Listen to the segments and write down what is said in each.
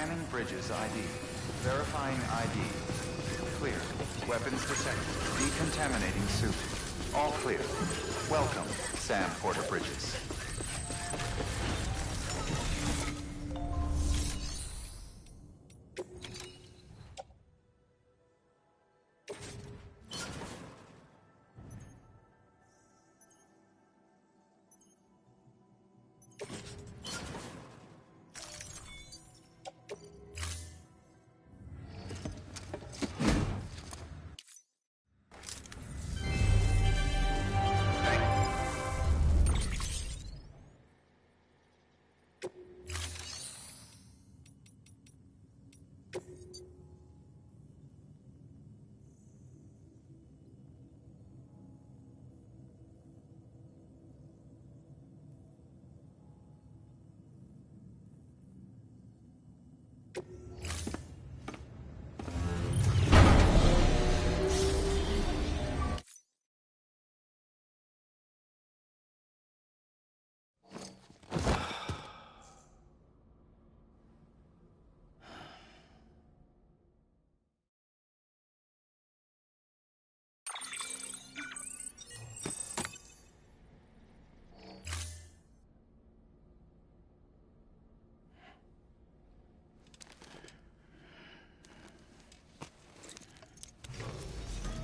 Scanning bridges ID. Verifying ID. Clear. Weapons detected. Decontaminating suit. All clear. Welcome, Sam Porter Bridges.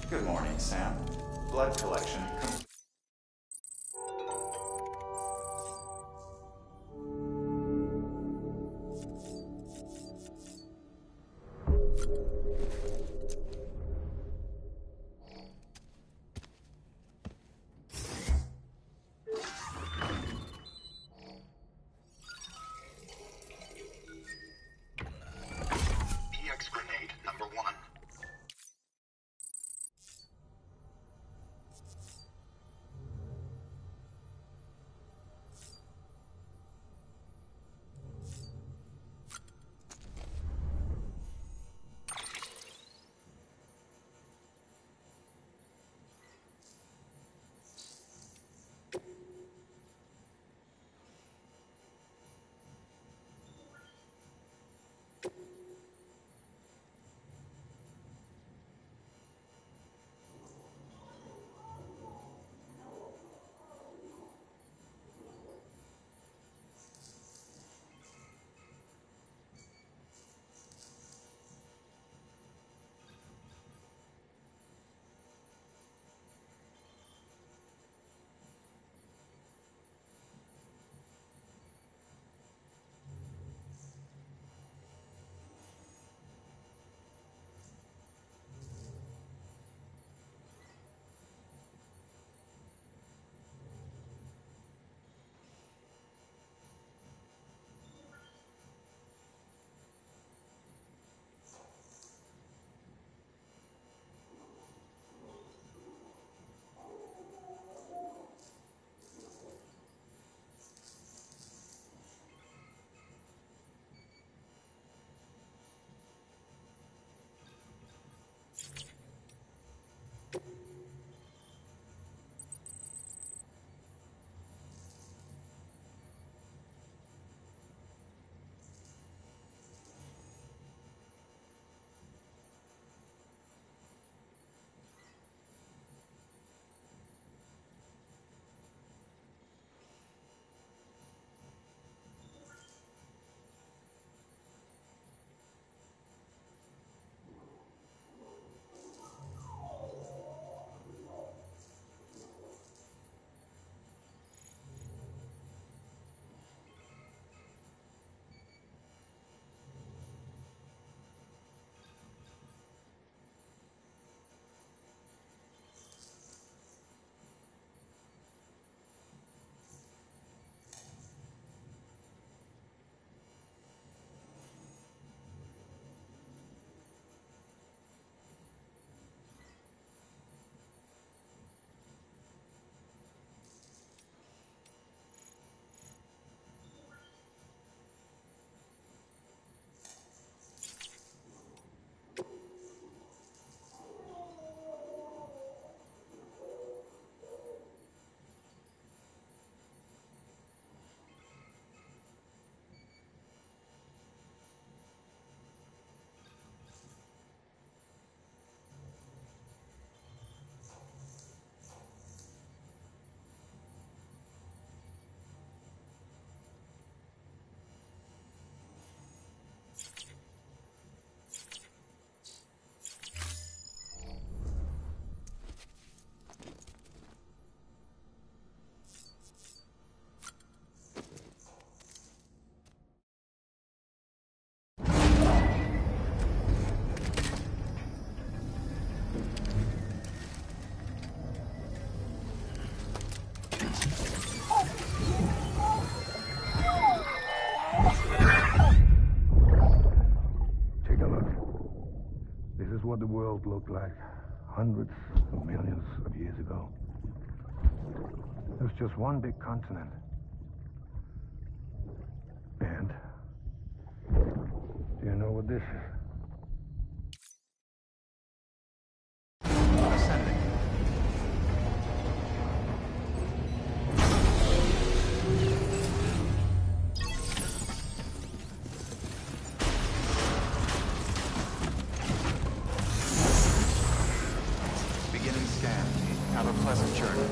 Good morning, Sam. Blood collection. EX grenade number 1. world looked like hundreds of millions of years ago. It was just one big continent. And do you know what this is? Ascending. Beginning scan. Have a pleasant journey.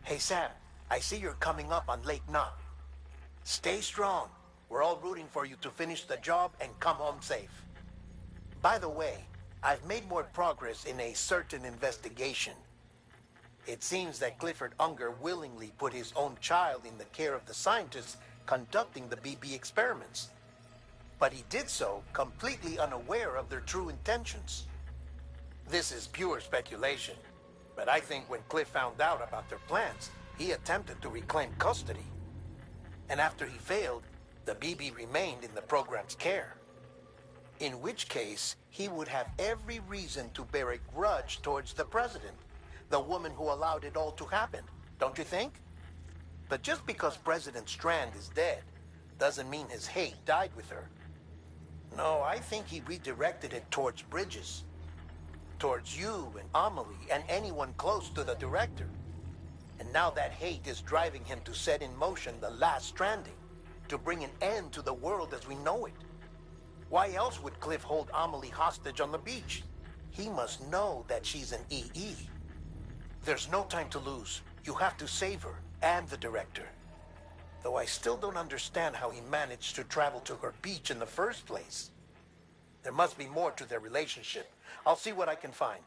Hey, Sam, I see you're coming up on Lake Knot. Stay strong. We're all rooting for you to finish the job and come home safe. By the way, I've made more progress in a certain investigation. It seems that Clifford Unger willingly put his own child in the care of the scientists conducting the BB experiments. But he did so completely unaware of their true intentions. This is pure speculation, but I think when Cliff found out about their plans, he attempted to reclaim custody. And after he failed, the BB remained in the program's care. In which case, he would have every reason to bear a grudge towards the president, the woman who allowed it all to happen, don't you think? But just because President Strand is dead, doesn't mean his hate died with her. No, I think he redirected it towards Bridges. Towards you and Amelie and anyone close to the director. And now that hate is driving him to set in motion the last stranding, to bring an end to the world as we know it. Why else would Cliff hold Amelie hostage on the beach? He must know that she's an EE. There's no time to lose. You have to save her and the director. Though I still don't understand how he managed to travel to her beach in the first place. There must be more to their relationship. I'll see what I can find.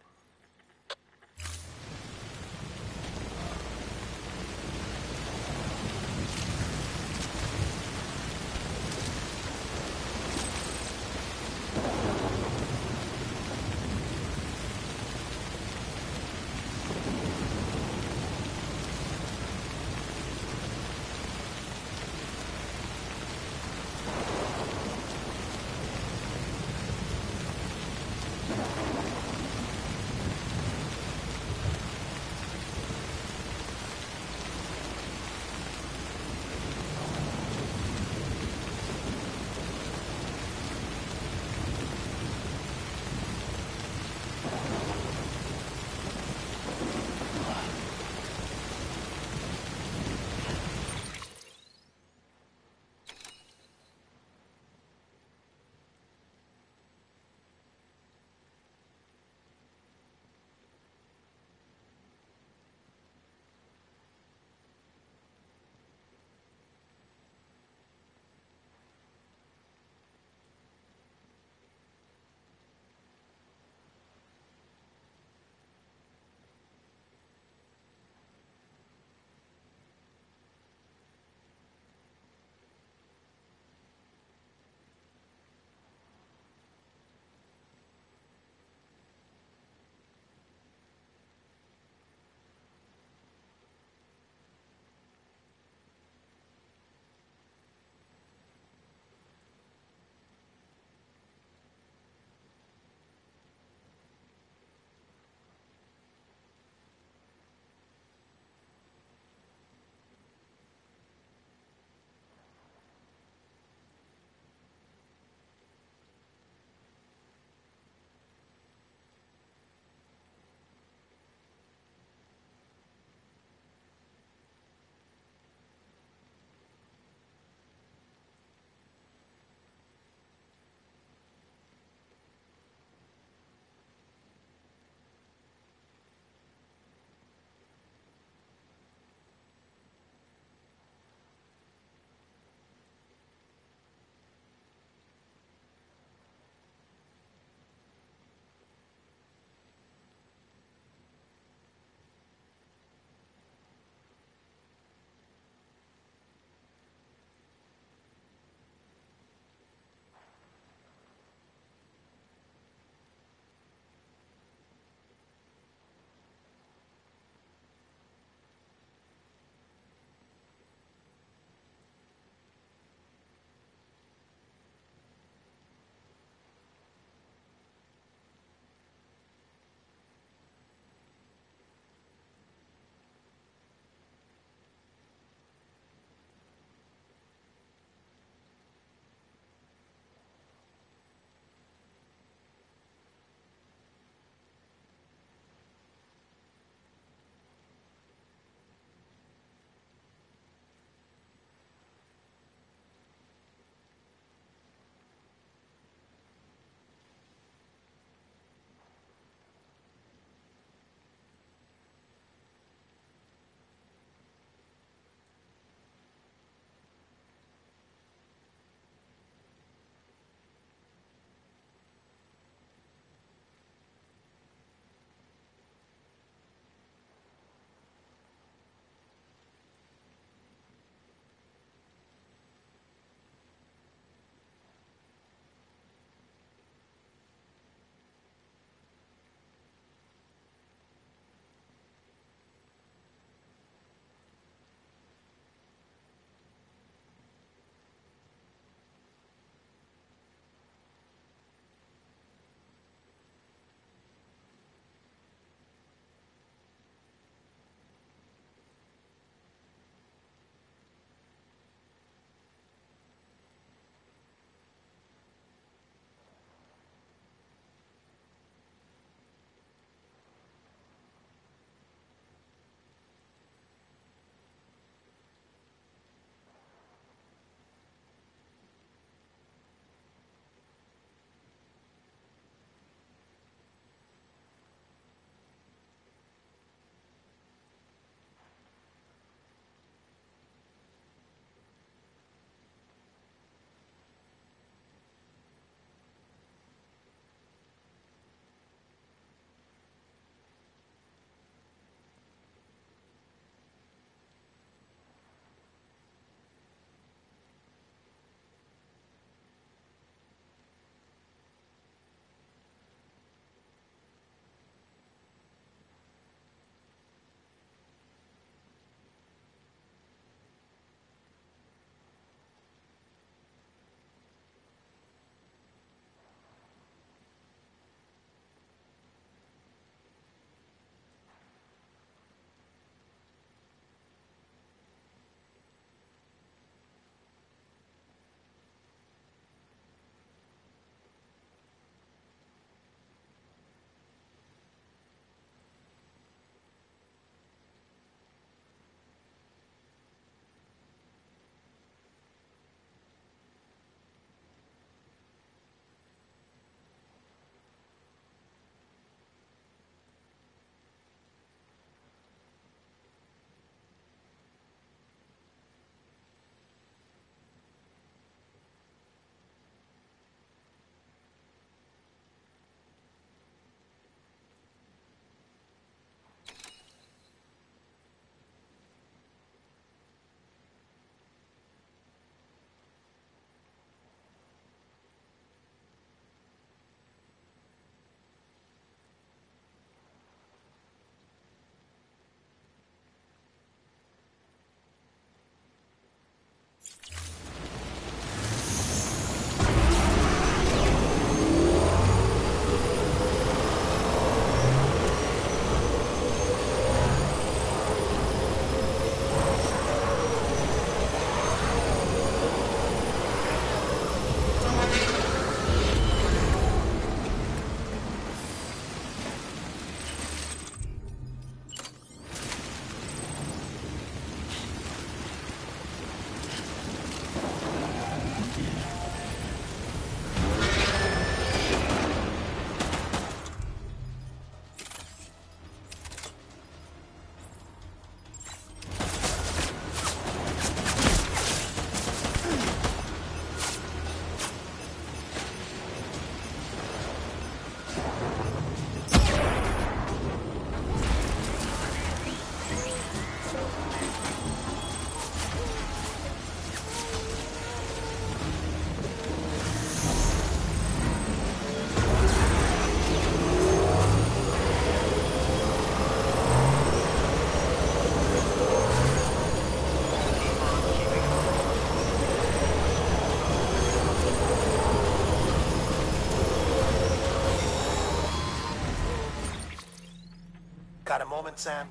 moment, Sam.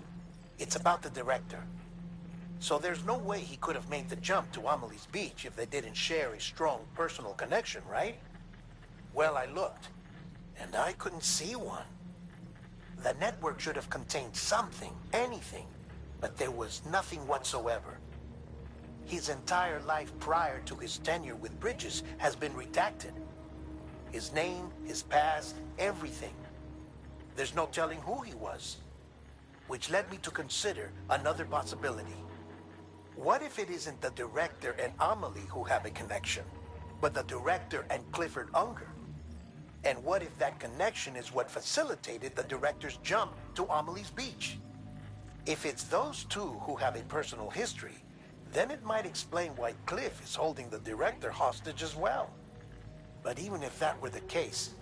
It's about the director. So there's no way he could have made the jump to Amelie's Beach if they didn't share a strong personal connection, right? Well, I looked, and I couldn't see one. The network should have contained something, anything, but there was nothing whatsoever. His entire life prior to his tenure with Bridges has been redacted. His name, his past, everything. There's no telling who he was. Which led me to consider another possibility. What if it isn't the director and Amelie who have a connection, but the director and Clifford Unger? And what if that connection is what facilitated the director's jump to Amelie's Beach? If it's those two who have a personal history, then it might explain why Cliff is holding the director hostage as well. But even if that were the case,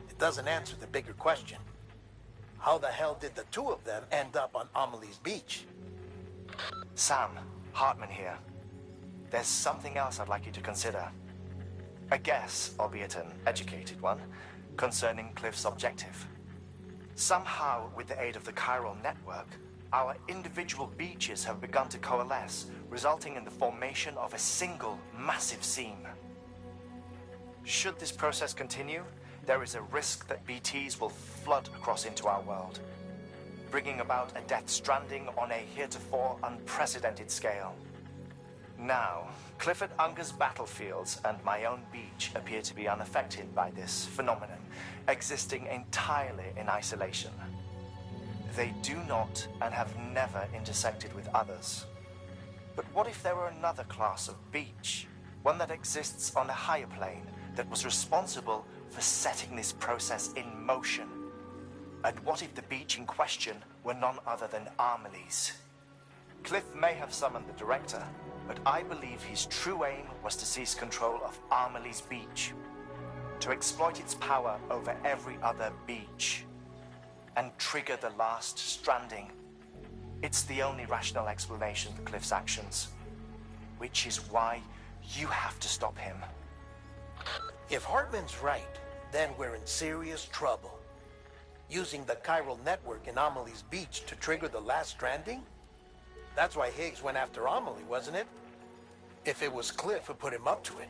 it doesn't answer the bigger question. How the hell did the two of them end up on Amelie's Beach? Sam, Hartman here. There's something else I'd like you to consider. A guess, albeit an educated one, concerning Cliff's objective. Somehow, with the aid of the chiral network, our individual beaches have begun to coalesce, resulting in the formation of a single massive seam. Should this process continue, there is a risk that BTs will flood across into our world, bringing about a death stranding on a heretofore unprecedented scale. Now, Clifford Unger's battlefields and my own beach appear to be unaffected by this phenomenon, existing entirely in isolation. They do not and have never intersected with others. But what if there were another class of beach, one that exists on a higher plane, that was responsible for setting this process in motion? And what if the beach in question were none other than Amelie's? Cliff may have summoned the director, but I believe his true aim was to seize control of Amelie's Beach, to exploit its power over every other beach, and trigger the last stranding. It's the only rational explanation for Cliff's actions, which is why you have to stop him. If Hartman's right, then we're in serious trouble. Using the chiral network in Amelie's Beach to trigger the last stranding? That's why Higgs went after Amelie, wasn't it? If it was Cliff who put him up to it.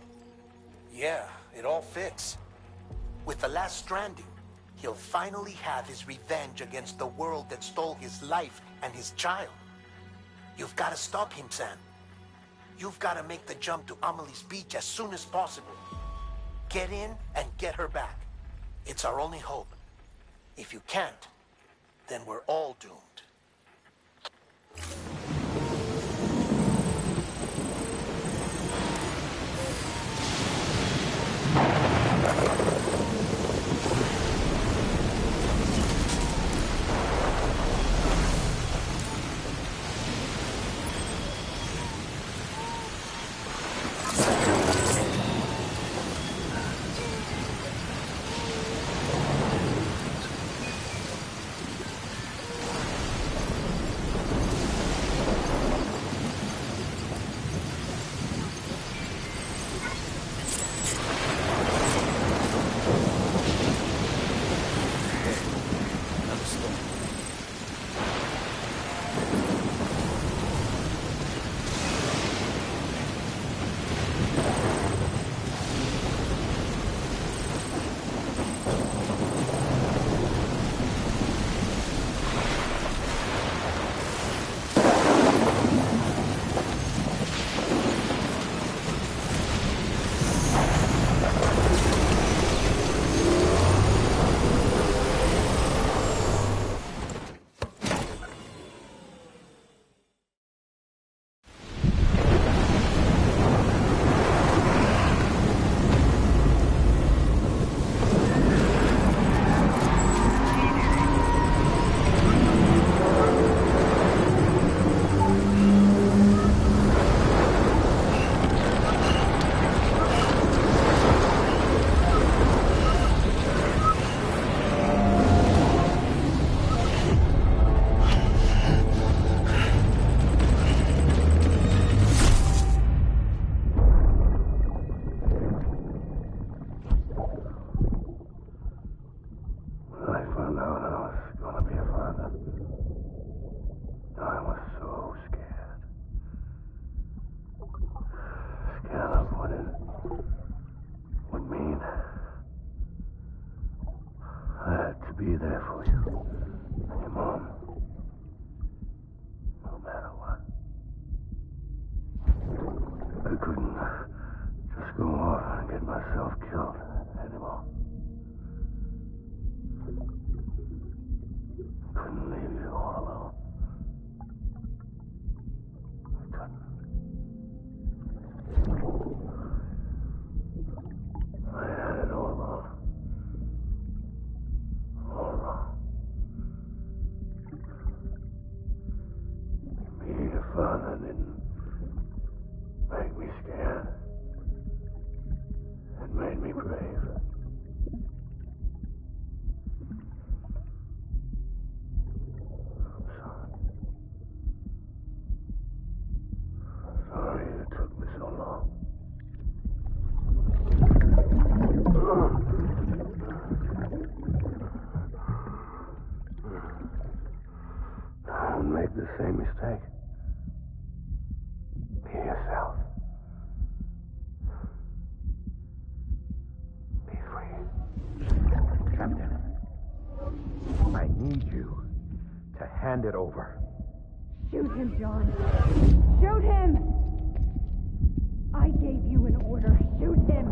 Yeah, it all fits. With the last stranding, he'll finally have his revenge against the world that stole his life and his child. You've got to stop him, Sam. You've got to make the jump to Amelie's Beach as soon as possible. Get in and get her back. It's our only hope. If you can't, then we're all doomed. myself killed anymore. Couldn't leave you all alone. I couldn't. I had it all wrong. All wrong. Being a father didn't make me scared. It made me brave. I'm sorry. I'm sorry it took me so long. Don't make the same mistake. Be yourself. Be free. Captain, I need you to hand it over. Shoot him, John. Shoot him! I gave you an order. Shoot him!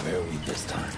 Where are we this time?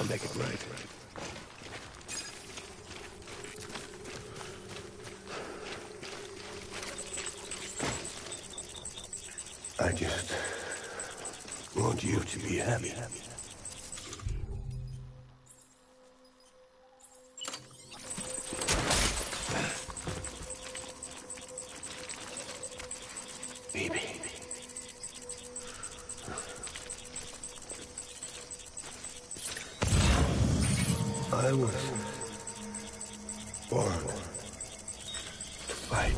make it right. I just want you to be happy. Baby. I was born to fight.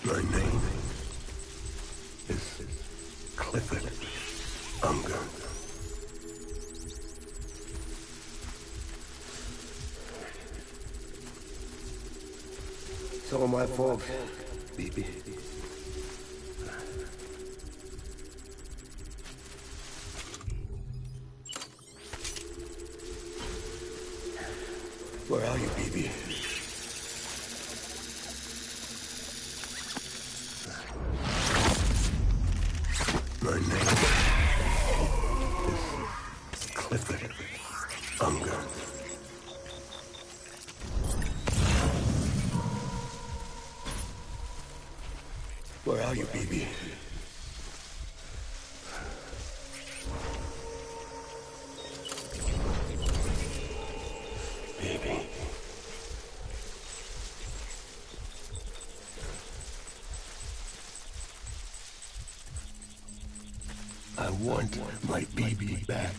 My name is Clifford Unger. It's all my fault, baby. Where are you, baby? My name is Clifford Unger. Where are you, baby? Baby. I want my baby back.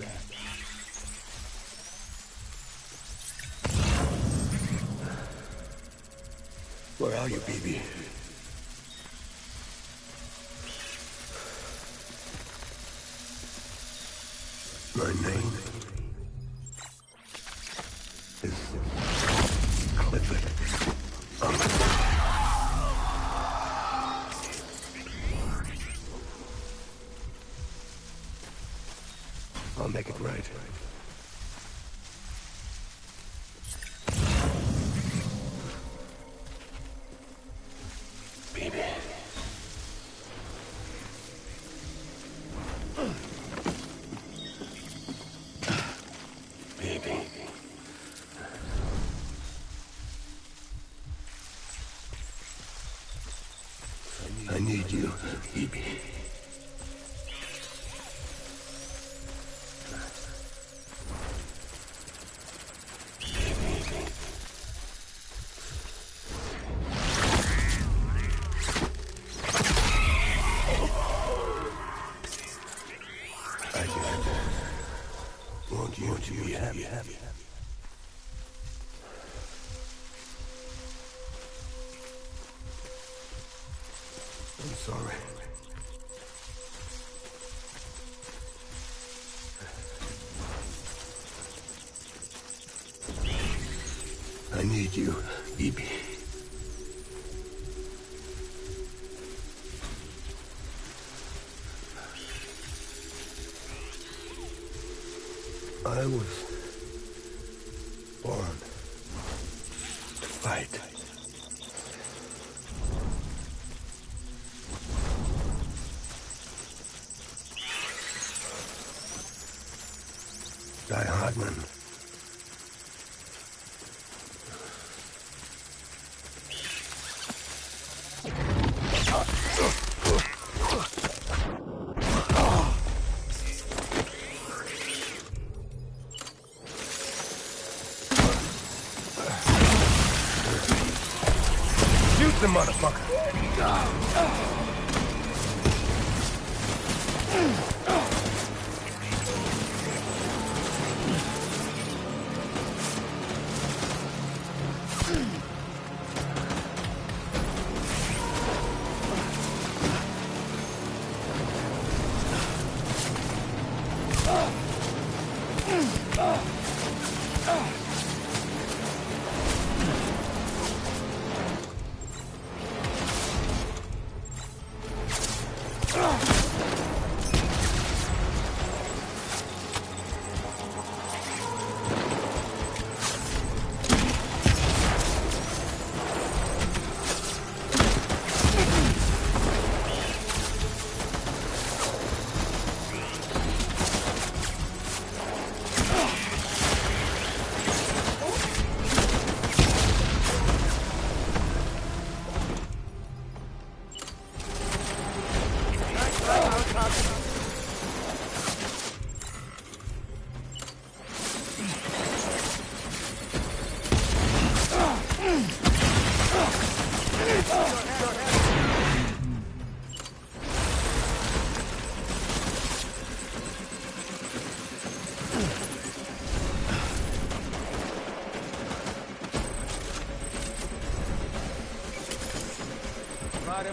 Where are you, baby? My name is Clifford Unger. I'll make it right. Baby. Baby. I need you, baby. I just want you to be happy. I'm sorry. I need you, baby. I was born to fight. Die Hartman. Shoot the motherfucker.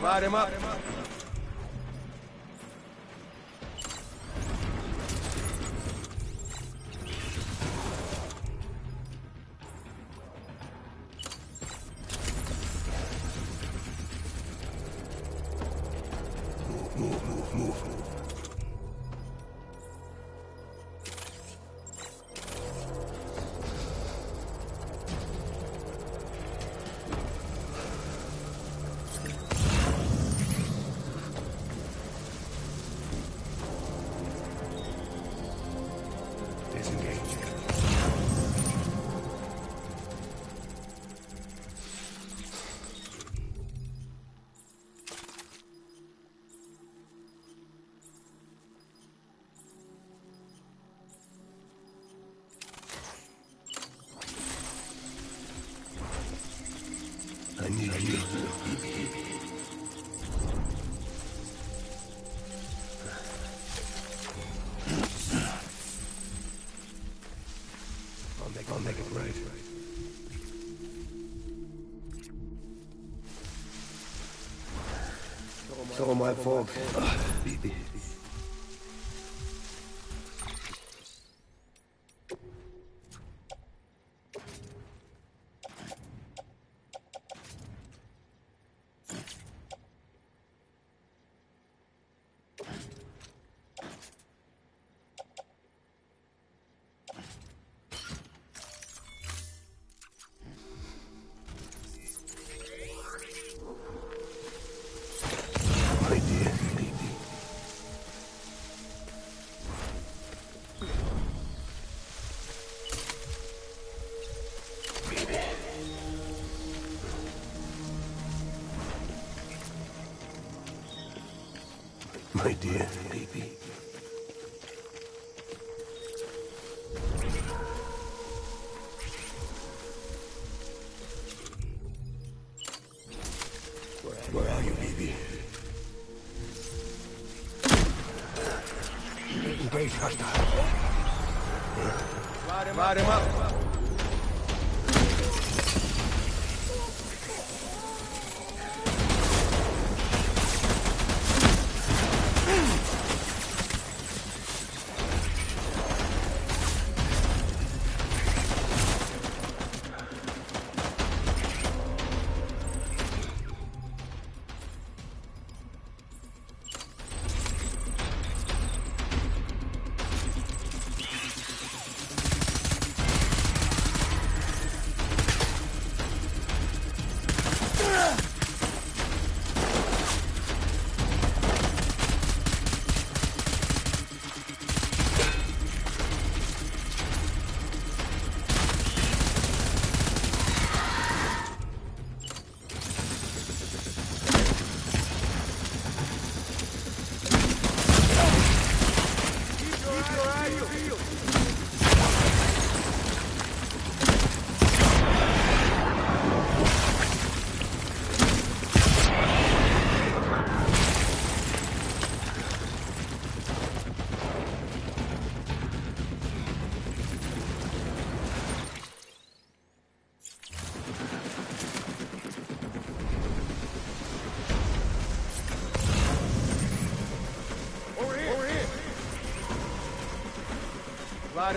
Light him up. Move. I need you. I'll make it right. It's all my fault. Baby. My dear baby. Where are you, baby? Engage hostile. Light him up.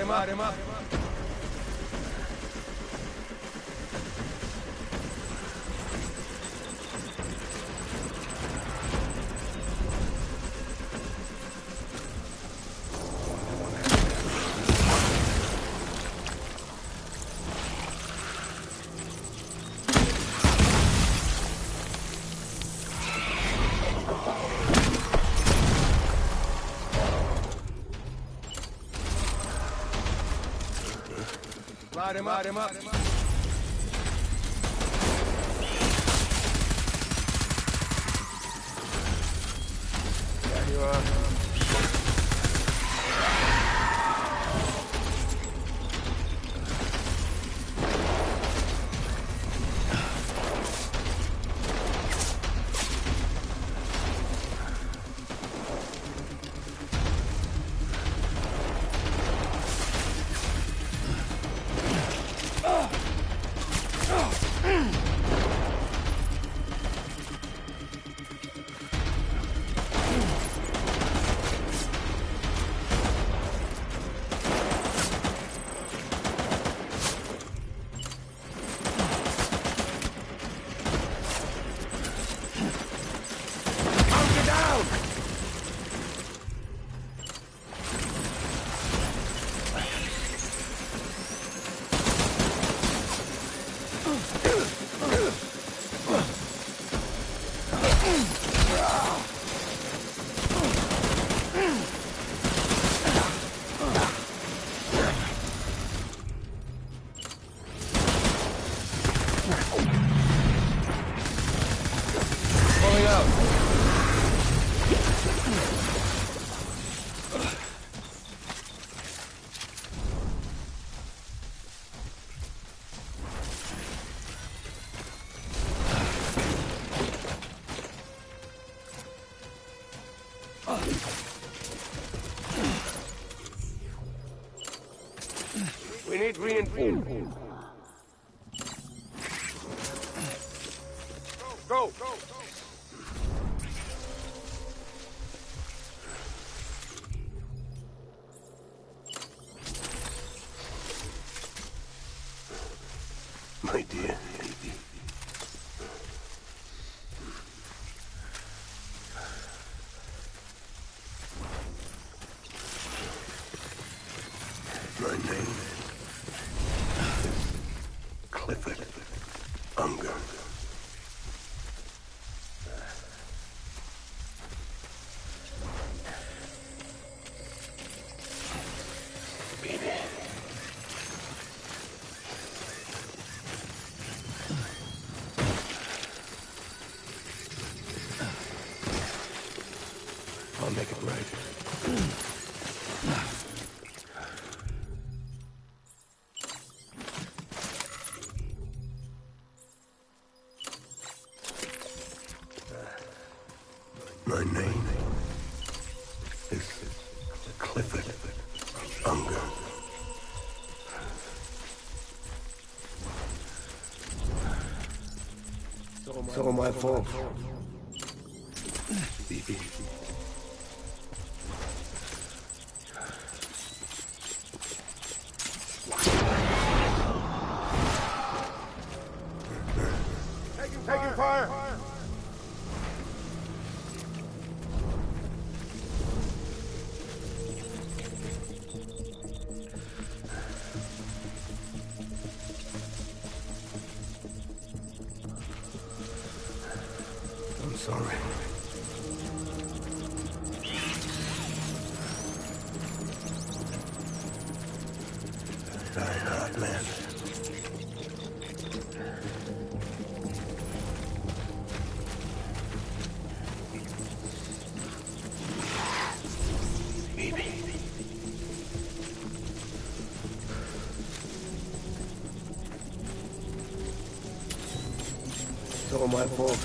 Light him up. Light him up. There you are. Pulling out. We need reinforcements. Go! My dear baby. My name is Clifford Unger. Baby. I'll make it right. My name is Clifford Unger. It's all my fault. Baby. Taking fire! I'm sorry. Die hard, man. Baby. It's all my fault.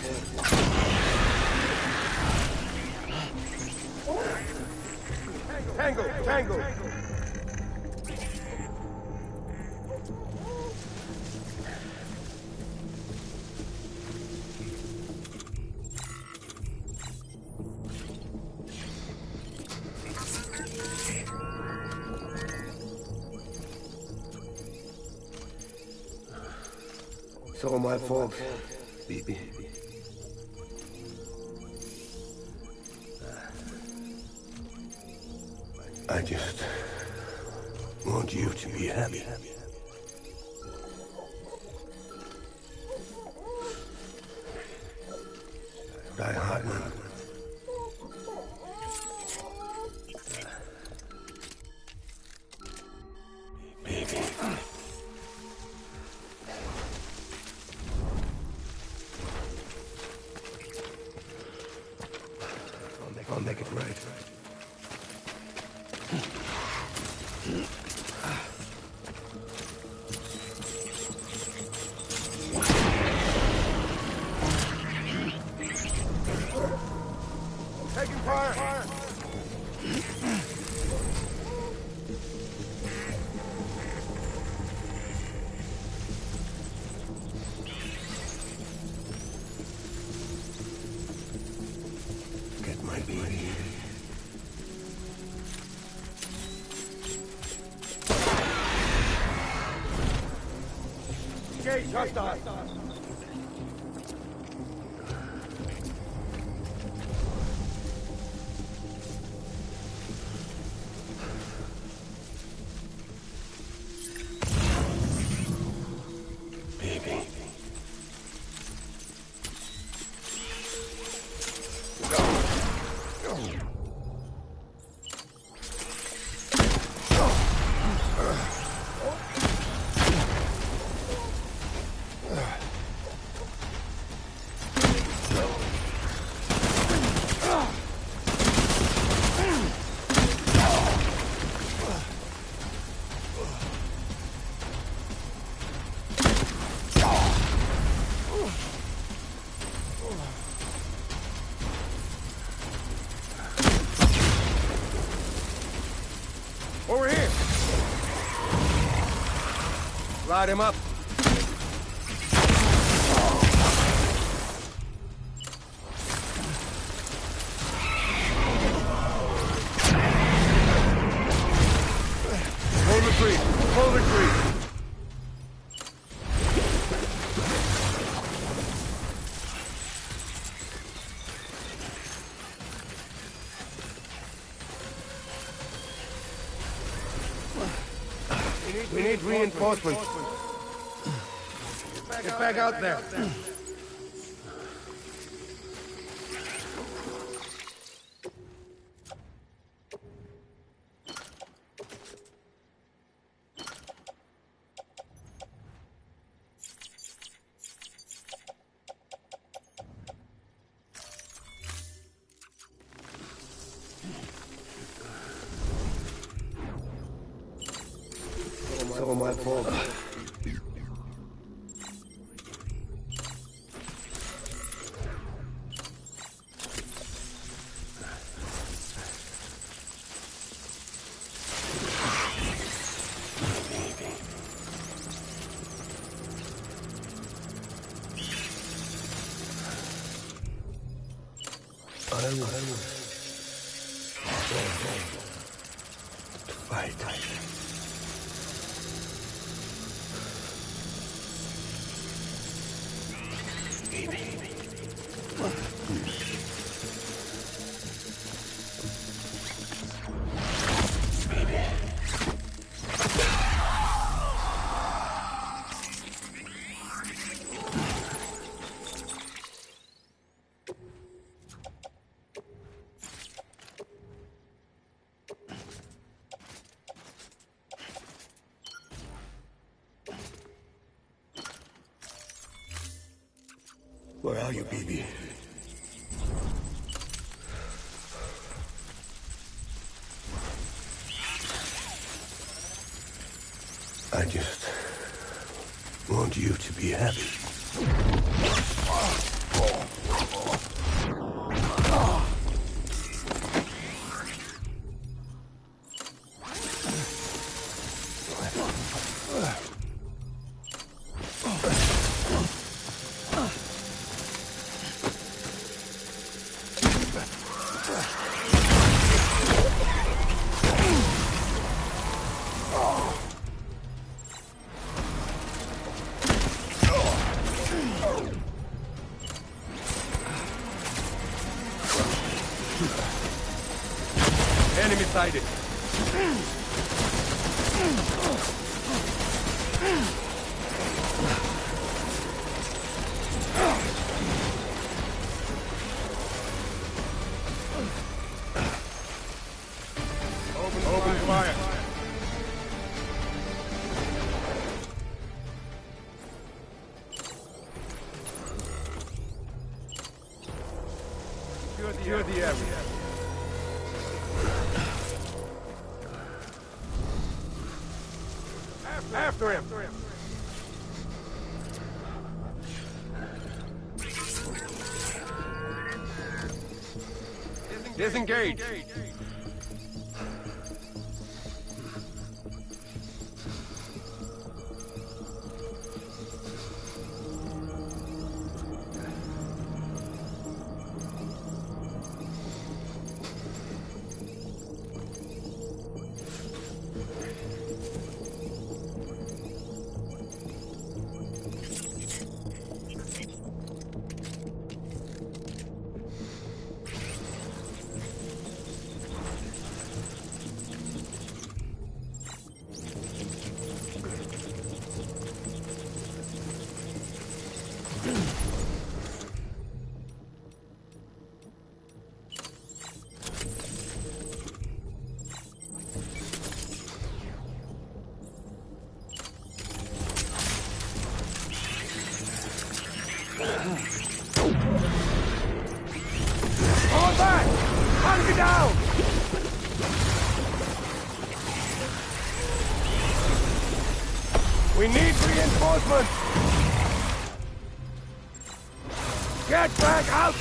Tango! It's all my fault, baby. I just want you to be happy. Die hard, man. Baby. Engage hostile. Baby. Over here! Light him up. Hold the tree! Hold the tree! We need reinforcements. Get back out there. It's all my fault. I will fight. Where are you, baby? I just want you to be happy. Enemy sighted. Open fire. Secure the area. After him! Disengage! We need reinforcements! Get back out!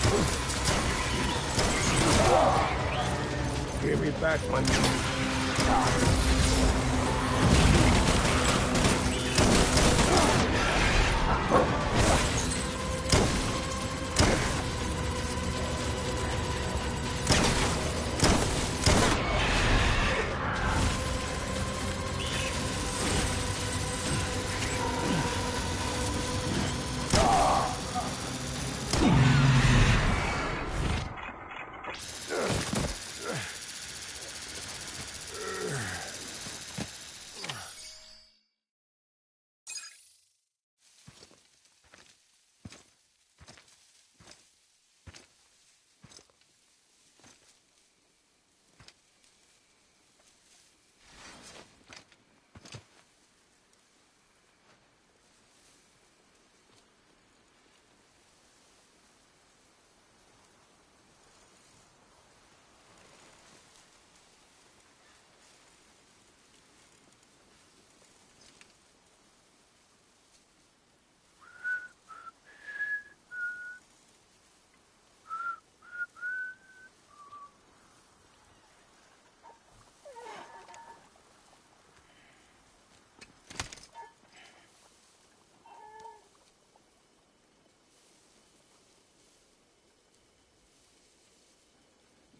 Give me back my men.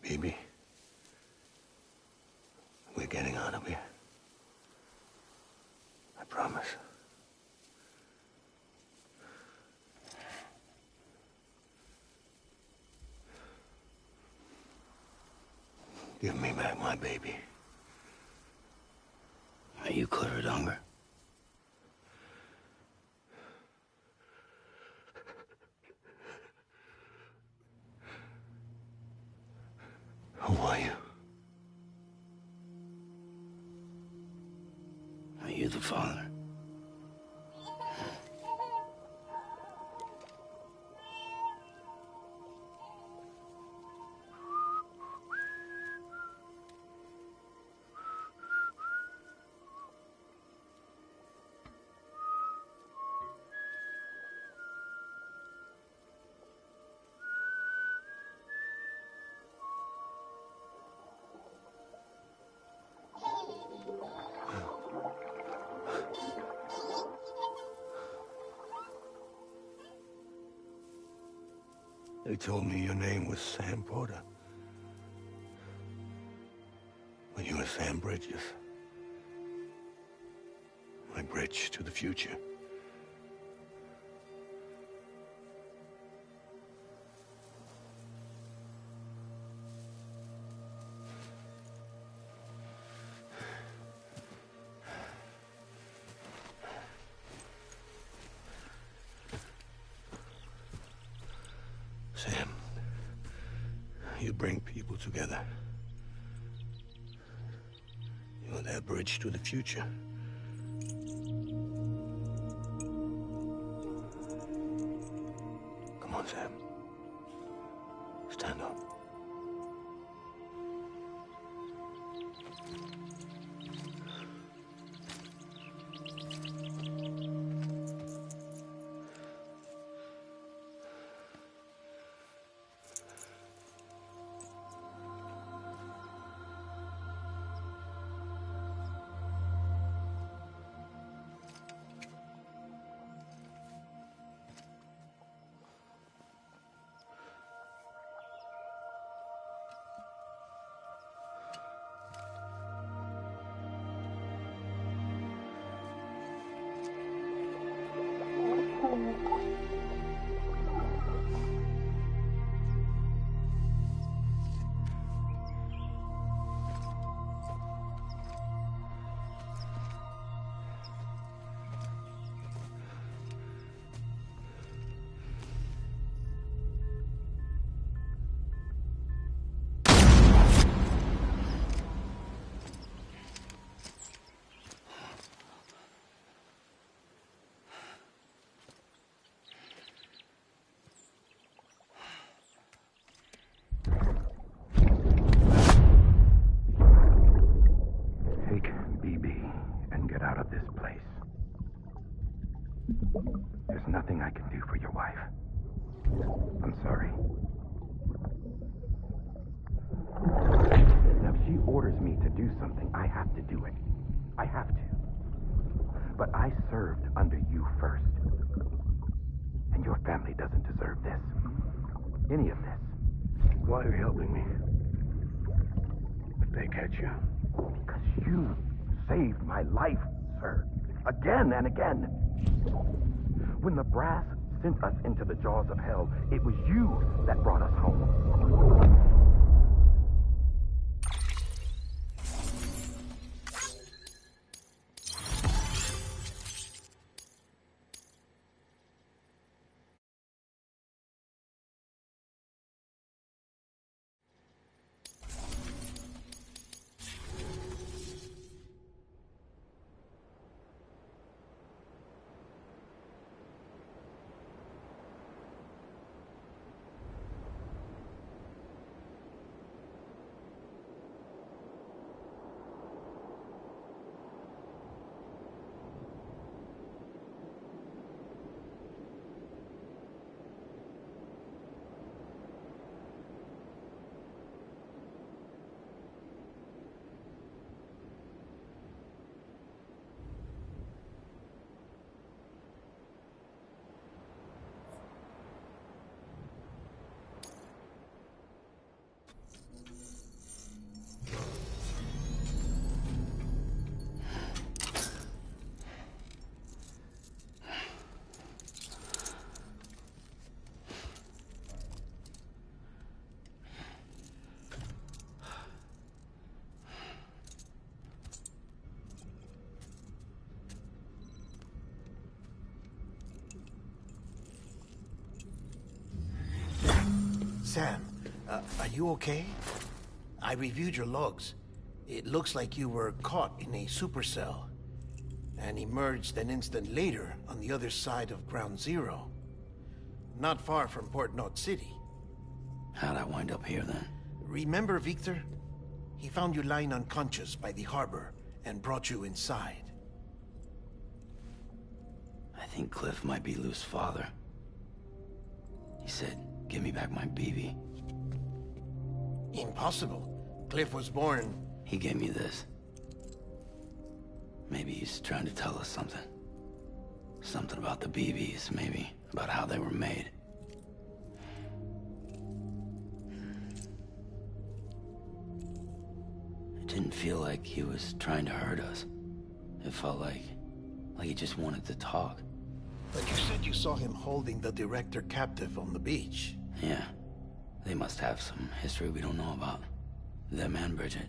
Baby, we're getting out of here. I promise. Give me back my baby. Are you clear of hunger? Who are you? Are you the father? They told me your name was Sam Porter. But you were Sam Bridges. My bridge to the future. Sam, you bring people together. You're their bridge to the future. Come on, Sam. Stand up. There's nothing I can do for your wife. I'm sorry. Now, if she orders me to do something, I have to do it. I have to. But I served under you first. And your family doesn't deserve this. Any of this. Why are you helping me? If they catch you. Because you saved my life, sir. Again and again. When the brass sent us into the jaws of hell, it was you that brought us home. Sam, are you okay? I reviewed your logs. It looks like you were caught in a supercell and emerged an instant later on the other side of Ground Zero. Not far from Port Knot City. How'd I wind up here then? Remember Victor? He found you lying unconscious by the harbor and brought you inside. I think Cliff might be Lou's father. He said, give me back my BB. Impossible. Cliff was born... He gave me this. Maybe he's trying to tell us something. Something about the BBs, maybe. About how they were made. It didn't feel like he was trying to hurt us. It felt like he just wanted to talk. But you said you saw him holding the director captive on the beach. Yeah. They must have some history we don't know about. Them and Bridget.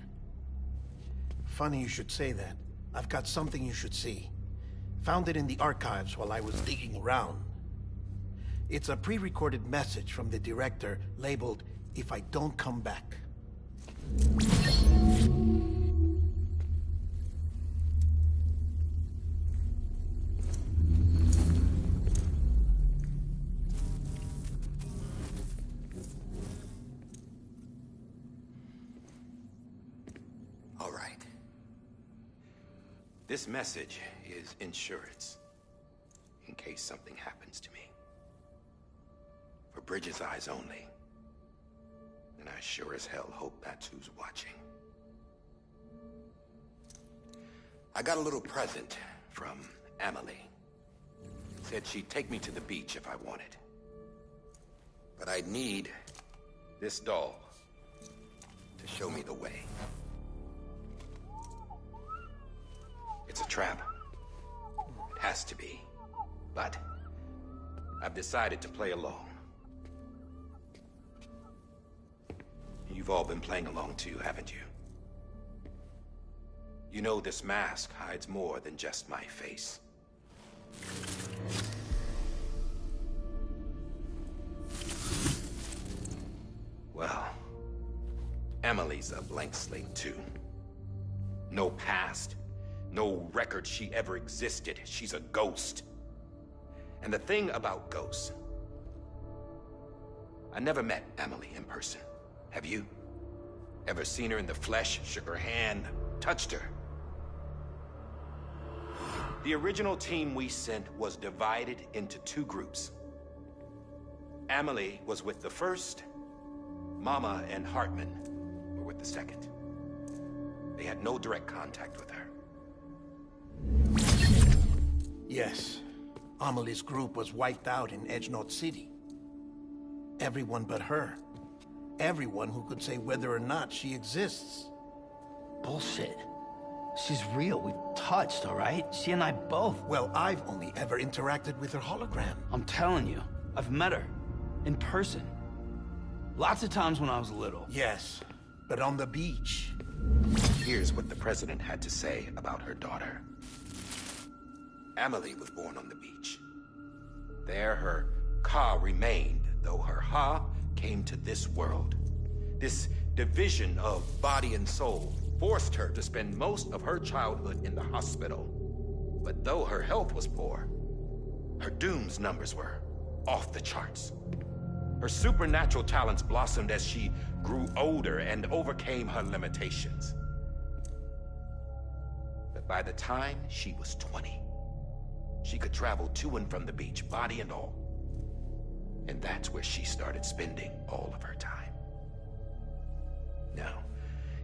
Funny you should say that. I've got something you should see. Found it in the archives while I was digging around. It's a pre-recorded message from the director labeled, "If I don't come back." All right. This message is insurance, in case something happens to me. For Bridget's eyes only. And I sure as hell hope that's who's watching. I got a little present from Emily. Said she'd take me to the beach if I wanted. But I'd need this doll to show me the way. It's a trap. It has to be. But I've decided to play along. You've all been playing along too, haven't you? You know this mask hides more than just my face. Well, Emily's a blank slate too. No past. No record she ever existed. She's a ghost. And the thing about ghosts... I never met Emily in person. Have you? Ever seen her in the flesh, shook her hand, touched her? The original team we sent was divided into two groups. Amelie was with the first. Mama and Hartman were with the second. They had no direct contact with her. Yes. Amelie's group was wiped out in Edgenorth City. Everyone but her. Everyone who could say whether or not she exists. Bullshit. She's real. We've touched, all right? She and I both. Well, I've only ever interacted with her hologram. I'm telling you, I've met her. In person. Lots of times when I was little. Yes, but on the beach. Here's what the president had to say about her daughter. Amelie was born on the beach. There her Ka remained, though her Ha came to this world. This division of body and soul forced her to spend most of her childhood in the hospital. But though her health was poor, her Doom's numbers were off the charts. Her supernatural talents blossomed as she grew older and overcame her limitations. But by the time she was 20, she could travel to and from the beach, body and all. And that's where she started spending all of her time. Now,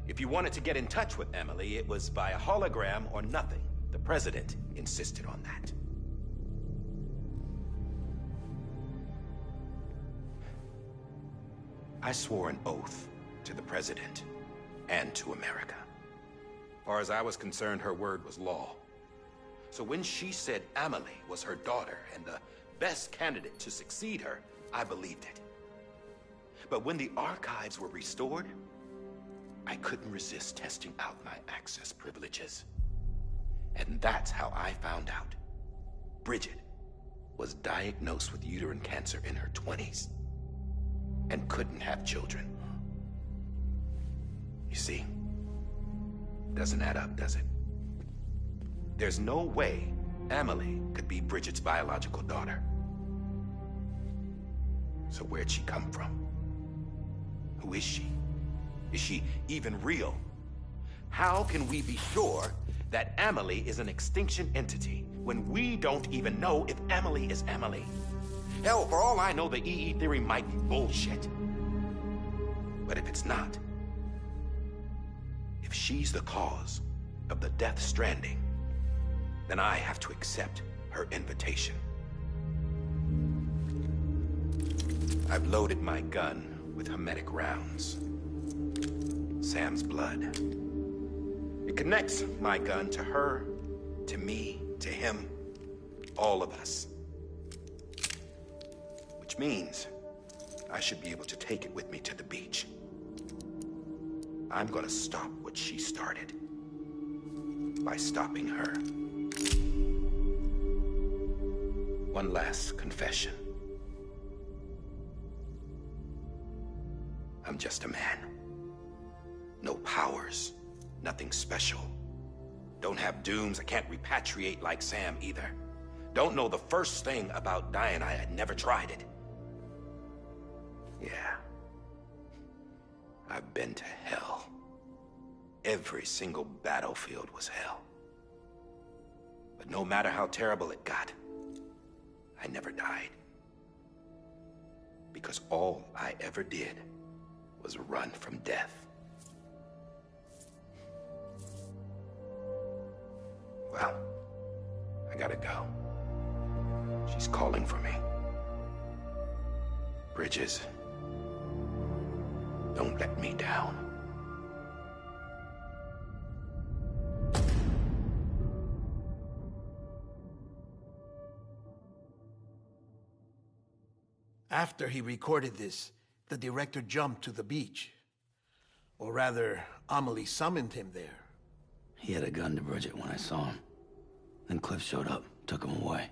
if you wanted to get in touch with Amelie, it was via hologram or nothing. The president insisted on that. I swore an oath to the president and to America. As far as I was concerned, her word was law. So when she said Amelie was her daughter and the best candidate to succeed her, I believed it. But when the archives were restored, I couldn't resist testing out my access privileges. And that's how I found out Bridget was diagnosed with uterine cancer in her 20s and couldn't have children. You see, doesn't add up, does it? There's no way Amelie could be Bridget's biological daughter. So where'd she come from? Who is she? Is she even real? How can we be sure that Amelie is an extinction entity when we don't even know if Amelie is Amelie? Hell, for all I know, the EE theory might be bullshit. But if it's not, if she's the cause of the Death Stranding, then I have to accept her invitation. I've loaded my gun with hermetic rounds. Sam's blood. It connects my gun to her, to me, to him, all of us. Which means I should be able to take it with me to the beach. I'm gonna stop what she started by stopping her. One last confession. I'm just a man. No powers, nothing special. Don't have dooms, I can't repatriate like Sam either. Don't know the first thing about dying, I had never tried it. Yeah. I've been to hell. Every single battlefield was hell. But no matter how terrible it got, I never died. Because all I ever did was run from death. Well, I gotta go. She's calling for me. Bridges, don't let me down. After he recorded this, the director jumped to the beach. Or rather, Amelie summoned him there. He had a gun to Bridget when I saw him. Then Cliff showed up, took him away.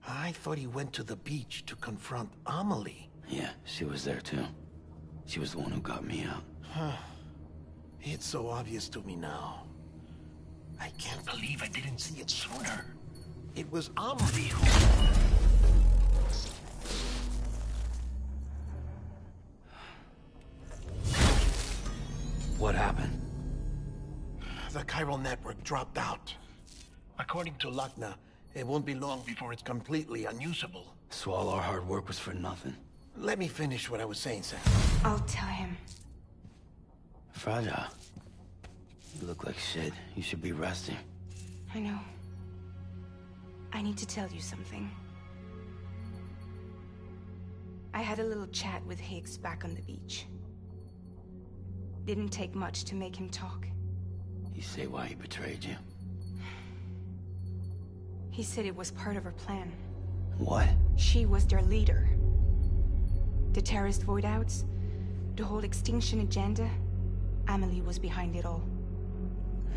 I thought he went to the beach to confront Amelie. Yeah, she was there too. She was the one who got me out. It's so obvious to me now. I can't believe I didn't see it sooner. It was Amelie who... What happened? The chiral network dropped out. According to Lakna, it won't be long before it's completely unusable. So all our hard work was for nothing. Let me finish what I was saying, Sam. I'll tell him. Fragile. You look like shit. You should be resting. I know. I need to tell you something. I had a little chat with Higgs back on the beach. Didn't take much to make him talk. You say why he betrayed you? He said it was part of her plan. What? She was their leader. The terrorist void-outs, the whole extinction agenda, Amelie was behind it all.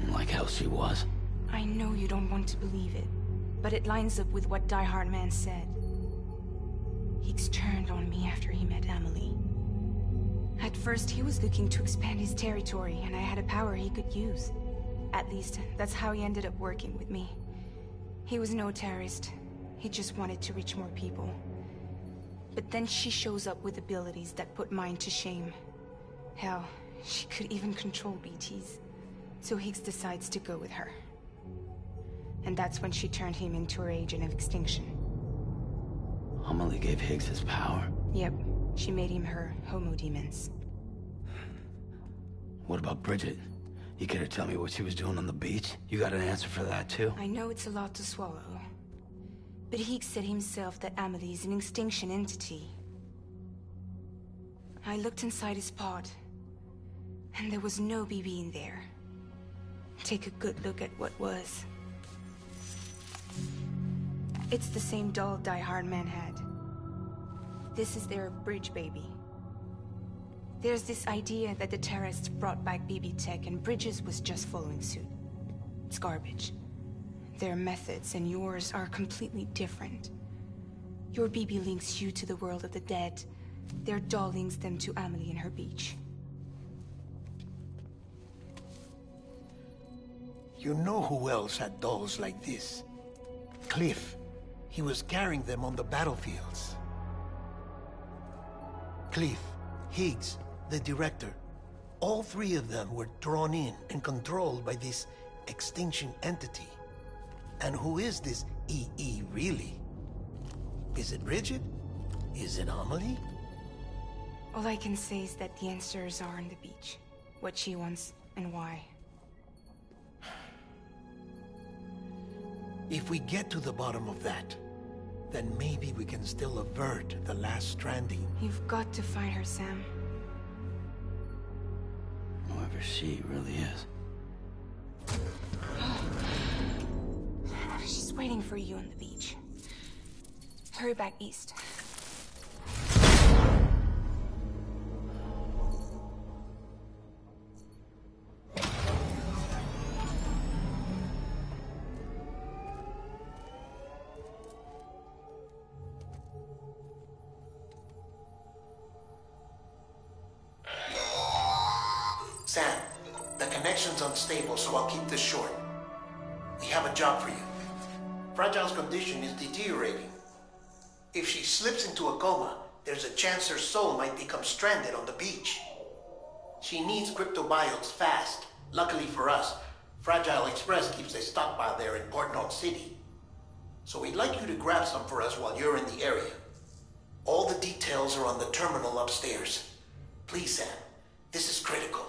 Like hell she was. I know you don't want to believe it, but it lines up with what Die Hard Man said. Higgs turned on me after he met Amelie. At first, he was looking to expand his territory, and I had a power he could use. At least, that's how he ended up working with me. He was no terrorist. He just wanted to reach more people. But then she shows up with abilities that put mine to shame. Hell, she could even control BTs. So Higgs decides to go with her. And that's when she turned him into her agent of extinction. Amelie gave Higgs his power. Yep, she made him her homo demons. What about Bridget? You care to tell me what she was doing on the beach? You got an answer for that too? I know it's a lot to swallow. But Higgs said himself that Amelie is an extinction entity. I looked inside his pod, and there was no BB in there. Take a good look at what was. It's the same doll Die Hard Man had. This is their bridge baby. There's this idea that the terrorists brought back BB tech and Bridges was just following suit. It's garbage. Their methods and yours are completely different. Your BB links you to the world of the dead. Their doll links them to Amelie and her beach. You know who else had dolls like this? Cliff. He was carrying them on the battlefields. Cliff, Higgs, the director. All three of them were drawn in and controlled by this extinction entity. And who is this EE really? Is it Bridget? Is it Amelie? All I can say is that the answers are on the beach. What she wants and why. If we get to the bottom of that, then maybe we can still avert the last stranding. You've got to find her, Sam. Whoever she really is. She's waiting for you on the beach. Hurry back east. Sam, the connection's unstable, so I'll keep this short. We have a job for you. Fragile's condition is deteriorating. If she slips into a coma, there's a chance her soul might become stranded on the beach. She needs cryptobiotes fast. Luckily for us, Fragile Express keeps a stockpile there in Port North City. So we'd like you to grab some for us while you're in the area. All the details are on the terminal upstairs. Please, Sam, this is critical.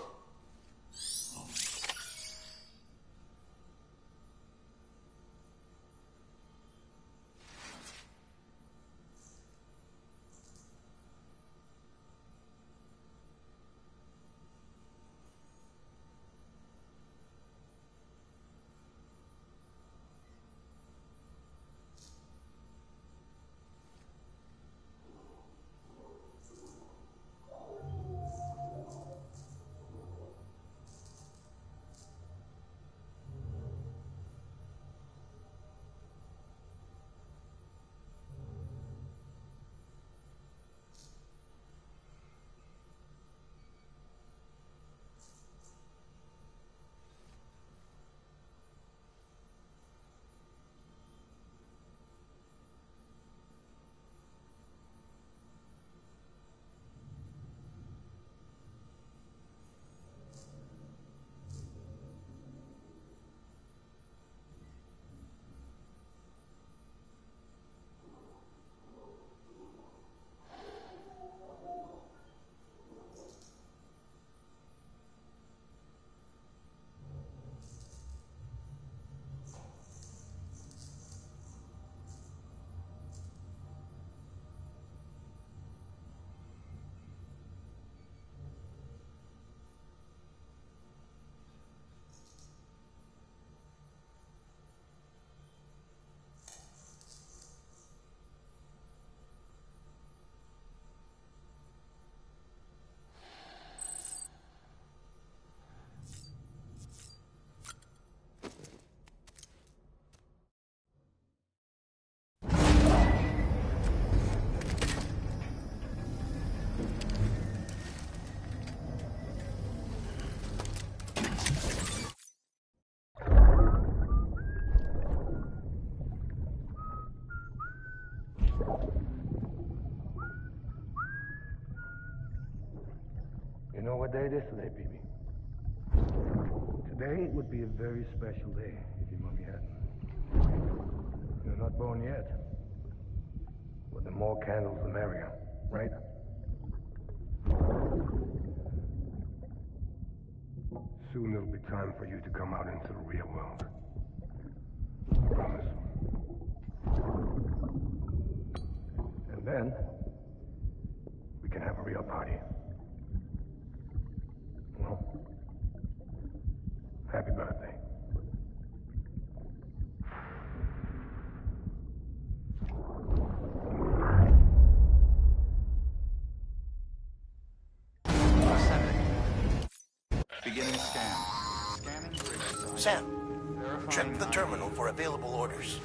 day it is today, BB. Today would be a very special day if your mommy hadn't. You're not born yet. But the more candles, the merrier, right? Soon it'll be time for you to come out into the real world. Promise. And then, we can have a real party. Well, happy birthday. Ascending. Beginning scan. Scanning bridge. Sam, Verifying check the ID. terminal for available orders.